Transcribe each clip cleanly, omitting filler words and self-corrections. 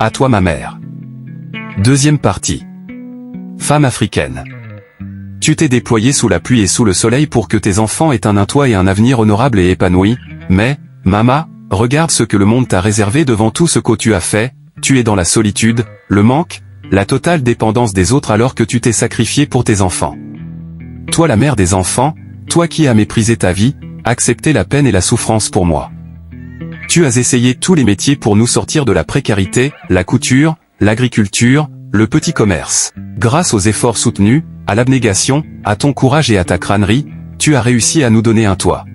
À toi ma mère. Deuxième partie. Femme africaine. Tu t'es déployée sous la pluie et sous le soleil pour que tes enfants aient un toit et un avenir honorable et épanoui, mais, maman, regarde ce que le monde t'a réservé devant tout ce que tu as fait, tu es dans la solitude, le manque, la totale dépendance des autres alors que tu t'es sacrifié pour tes enfants. Toi la mère des enfants, toi qui as méprisé ta vie, accepté la peine et la souffrance pour moi. Tu as essayé tous les métiers pour nous sortir de la précarité, la couture, l'agriculture, le petit commerce. Grâce aux efforts soutenus, à l'abnégation, à ton courage et à ta crânerie, tu as réussi à nous donner un toit.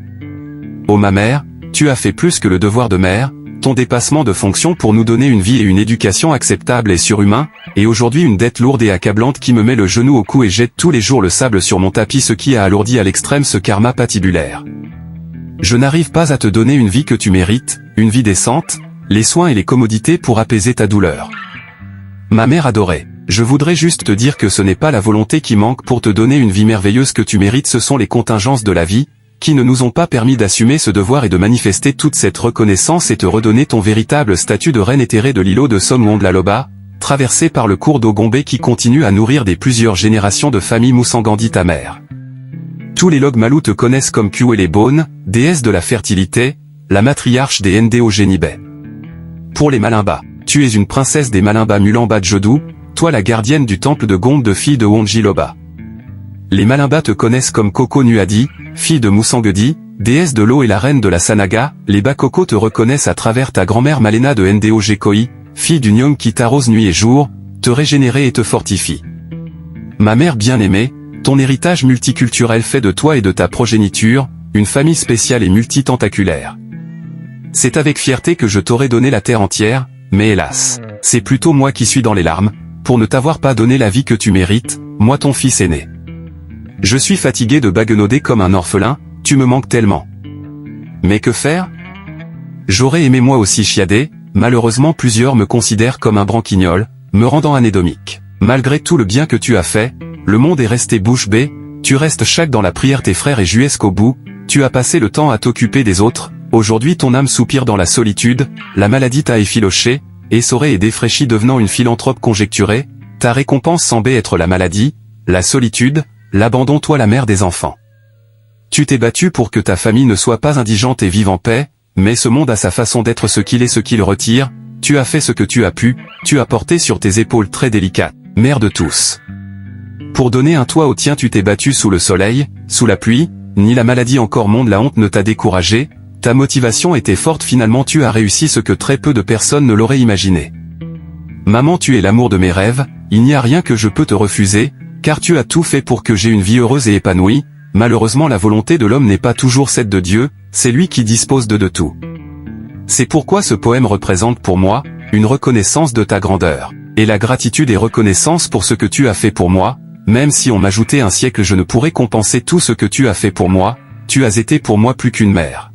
Oh ma mère, tu as fait plus que le devoir de mère, ton dépassement de fonction pour nous donner une vie et une éducation acceptable et surhumain, et aujourd'hui une dette lourde et accablante qui me met le genou au cou et jette tous les jours le sable sur mon tapis, ce qui a alourdi à l'extrême ce karma patibulaire. Je n'arrive pas à te donner une vie que tu mérites, une vie décente, les soins et les commodités pour apaiser ta douleur. Ma mère adorée, je voudrais juste te dire que ce n'est pas la volonté qui manque pour te donner une vie merveilleuse que tu mérites, ce sont les contingences de la vie, qui ne nous ont pas permis d'assumer ce devoir et de manifester toute cette reconnaissance et te redonner ton véritable statut de reine éthérée de l'îlot de Somwondlaloba, traversé par le cours d'eau Gombe qui continue à nourrir des plusieurs générations de familles Moussangandi ta mère. Tous les Logmalou te connaissent comme Kyuelebone, déesse de la fertilité, la matriarche des Ndo Génibé. Pour les Malimba, tu es une princesse des Malimba Mulamba Djodou, toi la gardienne du temple de Gombe de fille de Wonjiloba. Les Malimba te connaissent comme Koko Nuadi, fille de Moussangedi, déesse de l'eau et la reine de la Sanaga, les Bakoko te reconnaissent à travers ta grand-mère Malena de Ndo Gekoi, fille du Nyong qui t'arrose nuit et jour, te régénérer et te fortifie. Ma mère bien-aimée, ton héritage multiculturel fait de toi et de ta progéniture, une famille spéciale et multitentaculaire. C'est avec fierté que je t'aurais donné la terre entière, mais hélas, c'est plutôt moi qui suis dans les larmes, pour ne t'avoir pas donné la vie que tu mérites, moi ton fils aîné. Je suis fatigué de baguenauder comme un orphelin, tu me manques tellement. Mais que faire? J'aurais aimé moi aussi chiader, malheureusement plusieurs me considèrent comme un branquignol, me rendant anédomique. Malgré tout le bien que tu as fait, le monde est resté bouche bée, tu restes chaque dans la prière tes frères et jusqu'au bout, tu as passé le temps à t'occuper des autres, aujourd'hui ton âme soupire dans la solitude, la maladie t'a effiloché, essoré et défraîchi devenant une philanthrope conjecturée, ta récompense semblait être la maladie, la solitude, l'abandon toi la mère des enfants. Tu t'es battu pour que ta famille ne soit pas indigente et vive en paix, mais ce monde a sa façon d'être ce qu'il est ce qu'il retire, tu as fait ce que tu as pu, tu as porté sur tes épaules très délicates, mère de tous. Pour donner un toit au tien tu t'es battu sous le soleil, sous la pluie, ni la maladie encore monde la honte ne t'a découragé, ta motivation était forte finalement tu as réussi ce que très peu de personnes ne l'auraient imaginé. Maman tu es l'amour de mes rêves, il n'y a rien que je peux te refuser, car tu as tout fait pour que j'ai une vie heureuse et épanouie, malheureusement la volonté de l'homme n'est pas toujours celle de Dieu, c'est lui qui dispose de tout. C'est pourquoi ce poème représente pour moi, une reconnaissance de ta grandeur, et la gratitude et reconnaissance pour ce que tu as fait pour moi, même si on m'ajoutait un siècle je ne pourrais compenser tout ce que tu as fait pour moi, tu as été pour moi plus qu'une mère.